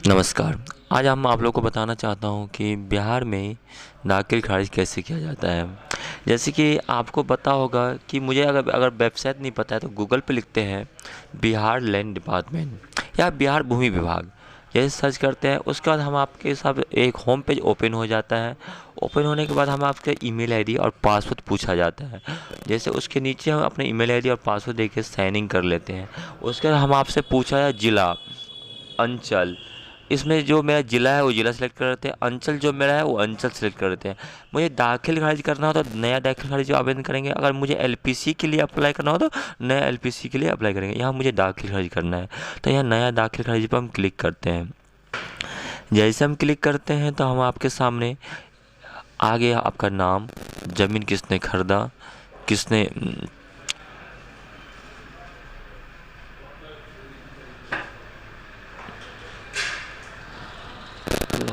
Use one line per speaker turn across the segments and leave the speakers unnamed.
नमस्कार। आज हम आप लोगों को बताना चाहता हूँ कि बिहार में दाखिल खारिज कैसे किया जाता है। जैसे कि आपको पता होगा कि मुझे अगर अगर वेबसाइट नहीं पता है तो गूगल पे लिखते हैं बिहार लैंड डिपार्टमेंट या बिहार भूमि विभाग, जैसे सर्च करते हैं उसके बाद हम आपके साथ एक होम पेज ओपन हो जाता है। ओपन होने के बाद हम आपके ईमेल आईडी और पासवर्ड पूछा जाता है। जैसे उसके नीचे हम अपने ईमेल आईडी और पासवर्ड देके साइन इन कर लेते हैं। उसके बाद हम आपसे पूछा है जिला, अंचल। इसमें जो मेरा ज़िला है वो ज़िला सेलेक्ट कर लेते हैं, अंचल जो मेरा है वो अंचल सेलेक्ट कर लेते हैं। मुझे दाखिल खारिज करना हो तो नया दाखिल खारिज आवेदन करेंगे। अगर मुझे एलपीसी के लिए अप्लाई करना हो तो नया एलपीसी के लिए अप्लाई करेंगे। यहाँ मुझे दाखिल खारिज करना है तो यहाँ नया दाखिल खारिज पर हम क्लिक करते हैं। जैसे हम क्लिक करते हैं तो हम आपके सामने आगे आपका नाम, ज़मीन किसने खरीदा, किसने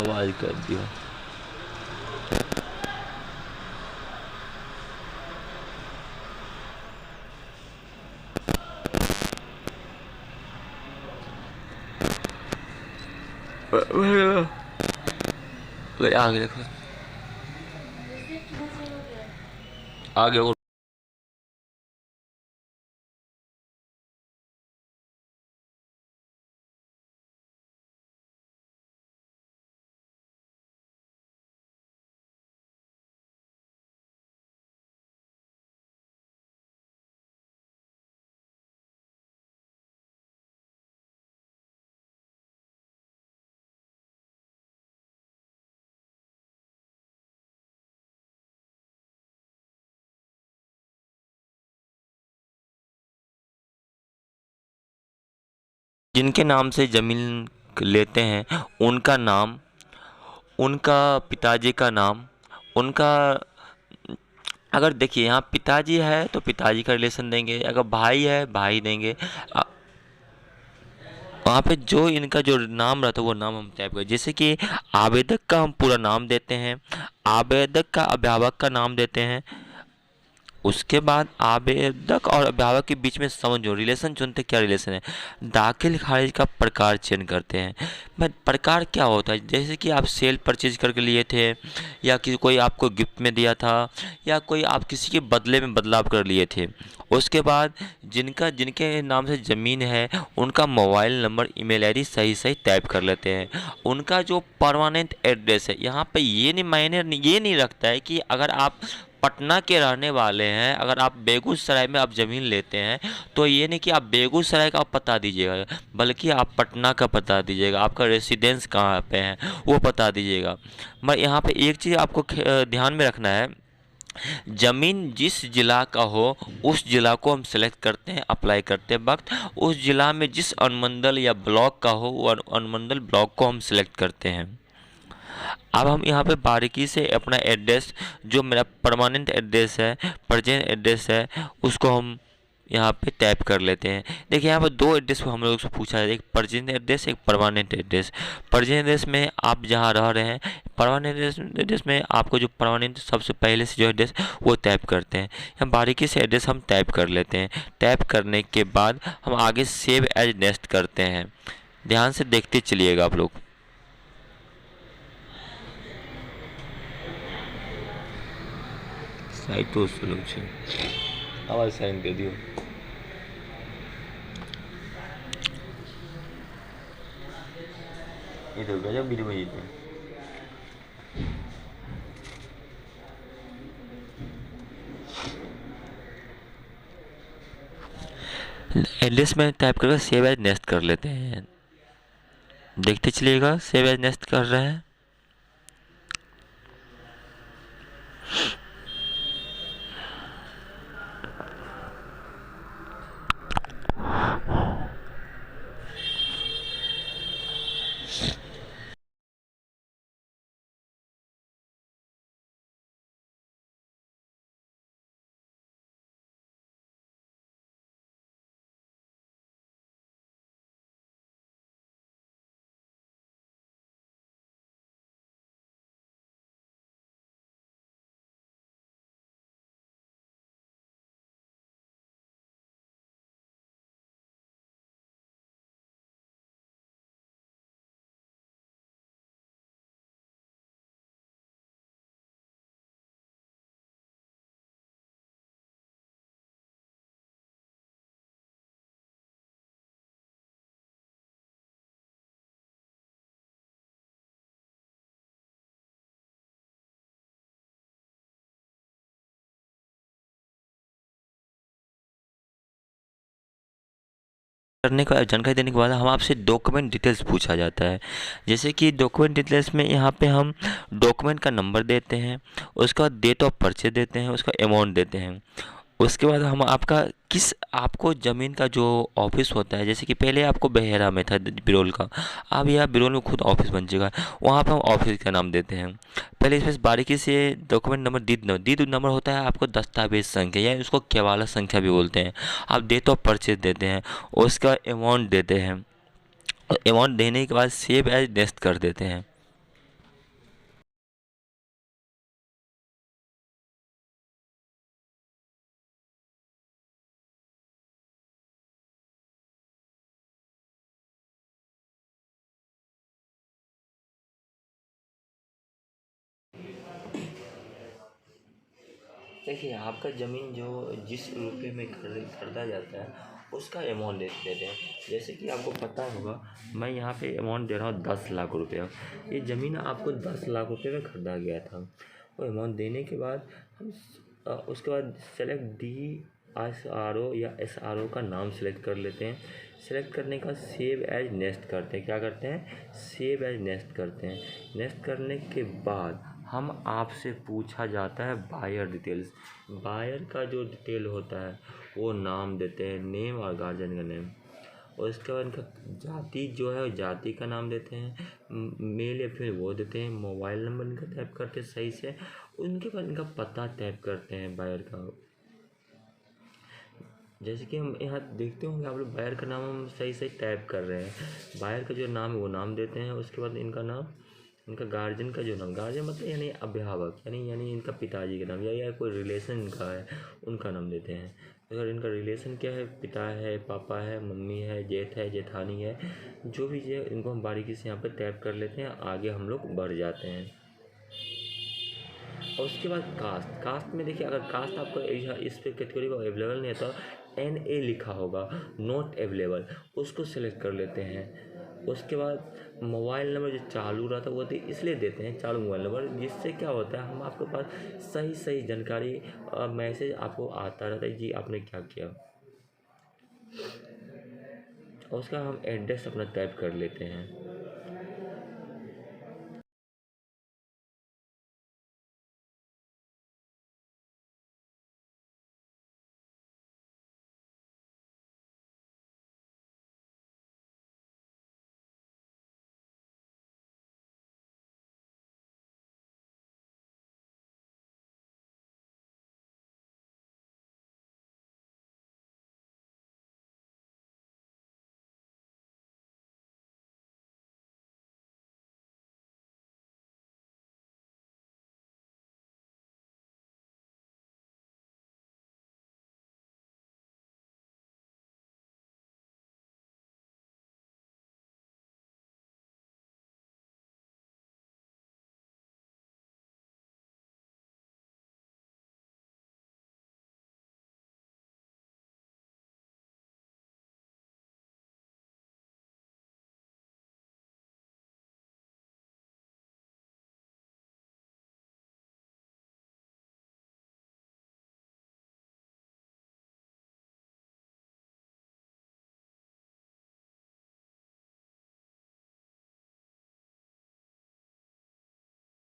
आवाज़ कर दिया। आगे देखो, आगे और जिनके नाम से ज़मीन लेते हैं उनका नाम, उनका पिताजी का नाम, उनका, अगर देखिए यहाँ पिताजी है तो पिताजी का रिलेशन देंगे, अगर भाई है भाई देंगे। वहाँ पे जो इनका जो नाम रहता है वो नाम हम टाइप करें। जैसे कि आवेदक का हम पूरा नाम देते हैं, आवेदक का अभिभावक का नाम देते हैं। उसके बाद आवेदक और अभिभावक के बीच में समझो रिलेशन चुनते क्या रिलेशन है। दाखिल खारिज का प्रकार चयन करते हैं। मैं प्रकार क्या होता है, जैसे कि आप सेल परचेज करके लिए थे या कि कोई आपको गिफ्ट में दिया था या कोई आप किसी के बदले में बदलाव कर लिए थे। उसके बाद जिनका जिनके नाम से ज़मीन है उनका मोबाइल नंबर, ईमेल आईडी सही सही टाइप कर लेते हैं। उनका जो परमानेंट एड्रेस है, यहाँ पे ये नहीं मायने ये नहीं रखता है कि अगर आप पटना के रहने वाले हैं, अगर आप बेगूसराय में आप ज़मीन लेते हैं तो ये नहीं कि आप बेगूसराय का पता दीजिएगा, बल्कि आप पटना का पता दीजिएगा, आपका रेसिडेंस कहाँ पे है वो पता दीजिएगा। मैं यहाँ पे एक चीज़ आपको ध्यान में रखना है, ज़मीन जिस ज़िला का हो उस ज़िला को हम सेलेक्ट करते हैं अप्लाई करते वक्त। उस ज़िला में जिस अनुमंडल या ब्लॉक का हो वो अनुमंडल ब्लॉक को हम सेलेक्ट करते हैं। अब हम यहाँ पे बारीकी से अपना एड्रेस, जो मेरा परमानेंट एड्रेस है, प्रेजेंट एड्रेस है, उसको हम यहाँ पे टाइप कर लेते हैं। देखिए यहाँ पर दो एड्रेस को हम लोग से पूछा है, एक प्रेजेंट एड्रेस, एक परमानेंट एड्रेस। प्रेजेंट एड्रेस में आप जहाँ रह रहे हैं, परमानेंट एड्रेस में आपको जो परमानेंट सबसे पहले से जो एड्रेस वो टाइप करते हैं। यहाँ बारीकी से एड्रेस हम टाइप कर लेते हैं। टाइप करने के बाद हम आगे सेव एज नेक्स्ट करते हैं। ध्यान से देखते चलिएगा आप लोग। साइटो स्लो છે, आवाज साइन कर दियो। ये तो गजब वीडियो बनी थी। एड्रेस में टाइप करके सेव एज नेक्स्ट कर लेते हैं। देखते चलिएगा सेव एज नेक्स्ट कर रहे हैं। करने का जानकारी देने के बाद हम आपसे डॉक्यूमेंट डिटेल्स पूछा जाता है। जैसे कि डॉक्यूमेंट डिटेल्स में यहाँ पे हम डॉक्यूमेंट का नंबर देते हैं, उसका डेट ऑफ परचेज देते हैं, उसका अमाउंट देते हैं। उसके बाद हम आपको ज़मीन का जो ऑफिस होता है, जैसे कि पहले आपको बहेरा में था बिरोल का, अब यह बिरोल में खुद ऑफिस बन चुका है, वहाँ पर हम ऑफिस का नाम देते हैं। पहले इसमें बारीकी से डॉक्यूमेंट नंबर डी नंबर होता है आपको दस्तावेज संख्या, या उसको केवाला संख्या भी बोलते हैं। आप डेट ऑफ परचेज देते हैं, उसका अमाउंट देते हैं, और अमाउंट देने के बाद सेव एज नेक्स्ट कर देते हैं। देखिए, आपका ज़मीन जो जिस रुपये में खरीदा जाता है, उसका अमाउंट देते हैं। जैसे कि आपको पता होगा, मैं यहाँ पे अमाउंट दे रहा हूँ 10 लाख रुपया। ये ज़मीन आपको 10 लाख रुपये में खरीदा गया था। वो अमाउंट देने के बाद उसके बाद सेलेक्ट DSRO या SRO का नाम सेलेक्ट कर लेते हैं। सेलेक्ट करने का सेव एज नेक्स्ट करते हैं। क्या करते हैं? सेव एज नेक्स्ट करते हैं। नेक्स्ट करने के बाद हम आपसे पूछा जाता है बायर डिटेल्स। बायर का जो डिटेल होता है वो नाम देते हैं, नेम और गार्जियन का नेम। और इसके बाद इनका जाति जो है, जाति का नाम देते हैं, मेल या फीमेल वो देते हैं, मोबाइल नंबर इनका टाइप करते हैं सही से। उनके बाद इनका पता टाइप करते हैं बायर का। जैसे कि हम यहाँ देखते होंगे आप लोग, बायर का नाम हम सही सही टाइप कर रहे हैं। बायर का जो नाम है वो नाम देते हैं। उसके बाद इनका नाम, इनका गार्जियन का जो नाम, गार्जियन मतलब यानी अभिभावक, यानी इनका पिताजी का नाम, या कोई रिलेशन इनका है उनका नाम देते हैं। अगर इनका रिलेशन क्या है, पिता है, पापा है, मम्मी है, जेठ है, जेठानी है, जो भी है इनको हम बारीकी से यहाँ पर टाइप कर लेते हैं। आगे हम लोग बढ़ जाते हैं। और उसके बाद कास्ट में देखिए, अगर कास्ट आपको इस पे कैटेगरी को अवेलेबल नहीं है तो NA लिखा होगा, नॉट अवेलेबल, उसको सेलेक्ट कर लेते हैं। उसके बाद मोबाइल नंबर जो चालू रहता है वो इसलिए देते हैं, चालू मोबाइल नंबर, जिससे क्या होता है हम आपके पास सही सही जानकारी, मैसेज आपको आता रहता है, जी आपने क्या किया। और उसका हम एड्रेस अपना टाइप कर लेते हैं।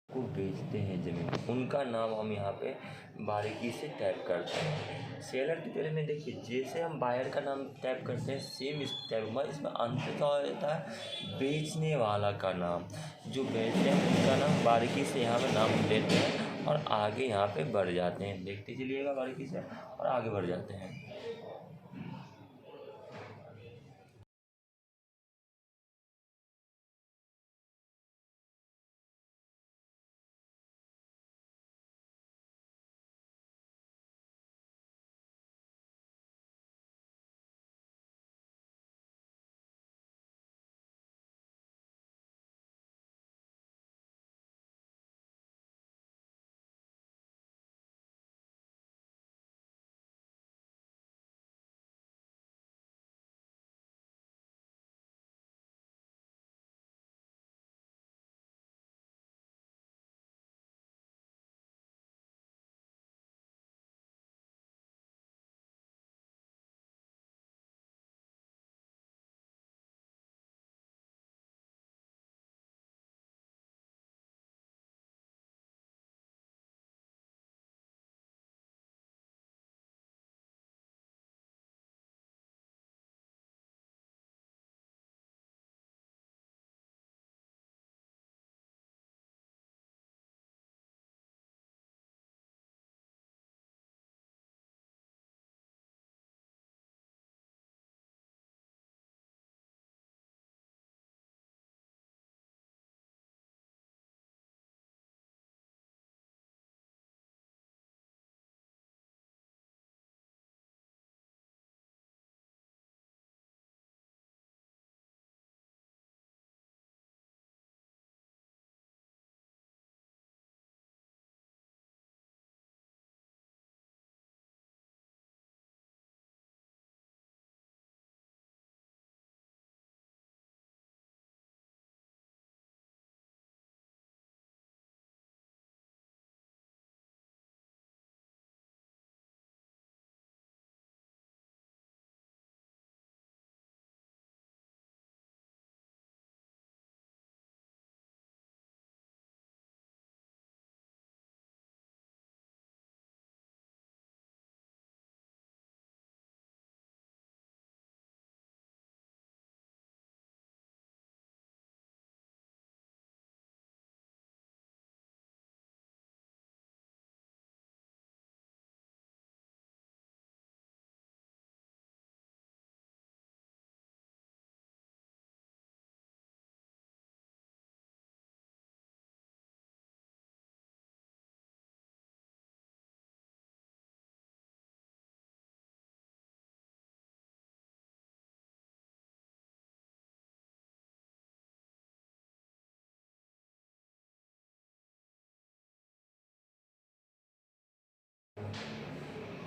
को बेचते हैं ज़मीन, उनका नाम हम यहाँ पे बारीकी से टाइप करते हैं। सेलर डिटेल में देखिए, जैसे हम बायर का नाम टाइप करते हैं, सेम इस टाइप में इसमें अंतर क्या होता है, बेचने वाला का नाम, जो बेचते हैं उनका नाम बारीकी से यहाँ पे नाम देते हैं और आगे यहाँ पे बढ़ जाते हैं। देखते चलिएगा बारीकी से और आगे बढ़ जाते हैं।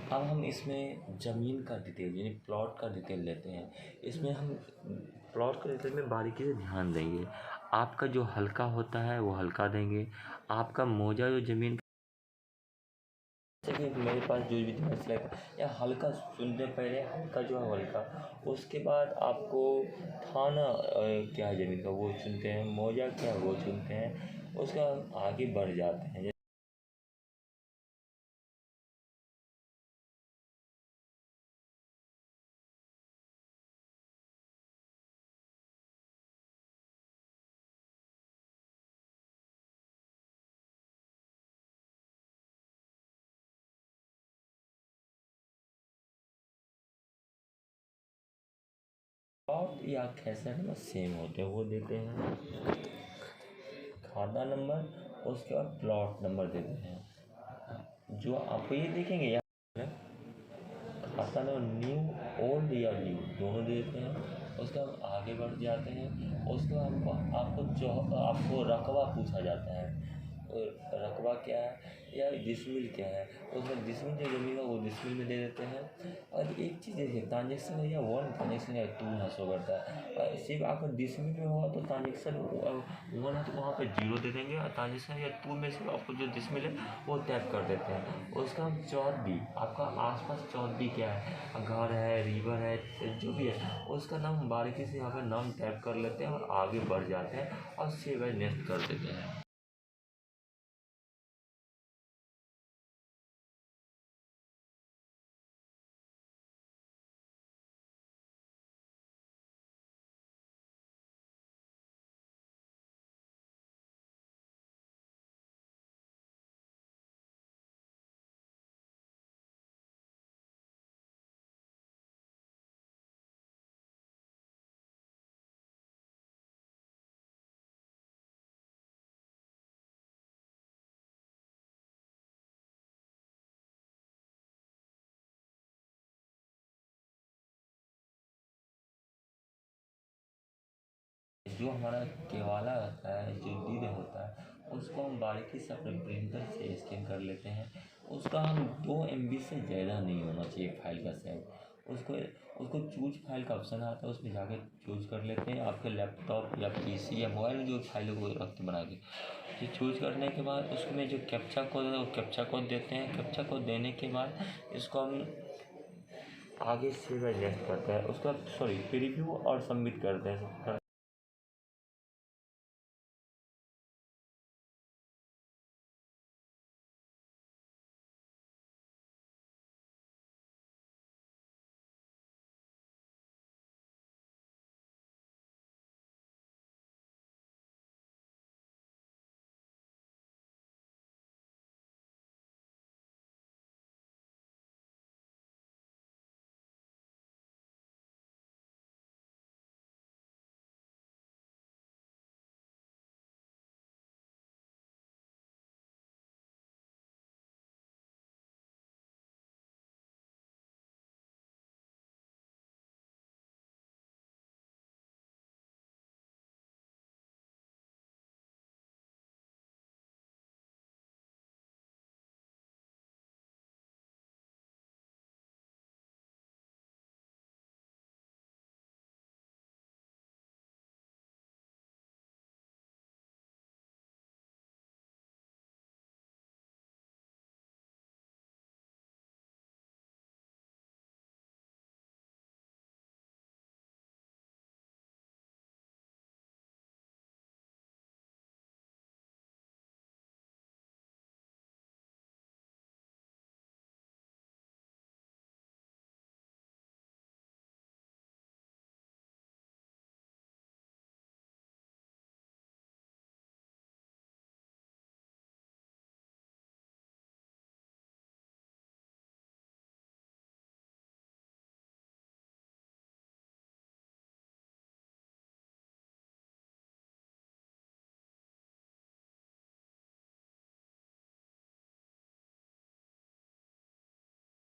अब हम इसमें ज़मीन का डिटेल यानी प्लॉट का डिटेल लेते हैं। इसमें हम प्लॉट का डिटेल में बारीकी से ध्यान देंगे। आपका जो हल्का होता है वो हल्का देंगे। आपका मौजा जो ज़मीन जैसे कि मेरे पास जो भी डिवाइस रहेगा या हल्का सुनते पहले हल्का जो है हल्का, उसके बाद आपको थाना क्या है ज़मीन का वो चुनते हैं, मौजा क्या है वो चुनते हैं, उसके बाद आगे बढ़ जाते हैं। प्लॉट या खेसरा नंबर सेम होते हैं, वो देते हैं खाता नंबर, उसके बाद प्लॉट नंबर देते हैं। जो आप ये देखेंगे यहाँ खाता नंबर न्यू ओल्ड या न्यू दोनों देते हैं। उसके बाद आगे बढ़ जाते हैं। उसके बाद आपको रकबा पूछा जाता है। रकबा क्या है या डिसमिल क्या है, उसमें डिसमिल जो ज़मीन है वो डिसमिल में दे देते हैं। और एक चीज़ देखिए, ट्रांजेक्शन या 1 ट्रांजेक्शन या 2 यहाँ शो करता है, और सिर्फ आपका डिसमिल में हुआ तो ट्रांजेक्शन 1 है तो वहाँ पे 0 दे देंगे, और ट्रांजेक्शन या 2 में से आपको जो डिसमिल है वो टैप कर देते हैं। उसका हम चौधरी, आपका आसपास चौधरी क्या है, घर है, रिवर है, जो भी है उसका नाम हम बारीकी से यहाँ पर नाम टैप कर लेते हैं और आगे बढ़ जाते हैं और सेव एज नेक्स्ट कर देते हैं। जो हमारा केवाला रहता है, जो डीड होता है, उसको हम बारीकी से अपने प्रिंटर से स्कैन कर लेते हैं। उसका हम 2 MB से ज़्यादा नहीं होना चाहिए फाइल का साइज। उसको उसको चूज फाइल का ऑप्शन आता है, उसमें जाके चूज कर लेते हैं। आपके लैपटॉप या पीसी या मोबाइल में जो फाइल को रखते बना के, ये चूज करने के बाद उसमें जो कैप्चा कोड है वो कैप्चा कोड देते हैं। कैप्चा कोड देने के बाद इसको हम आगे सेव एज नेक्स्ट करते हैं। उसके बाद प्रीव्यू और सबमिट करते हैं।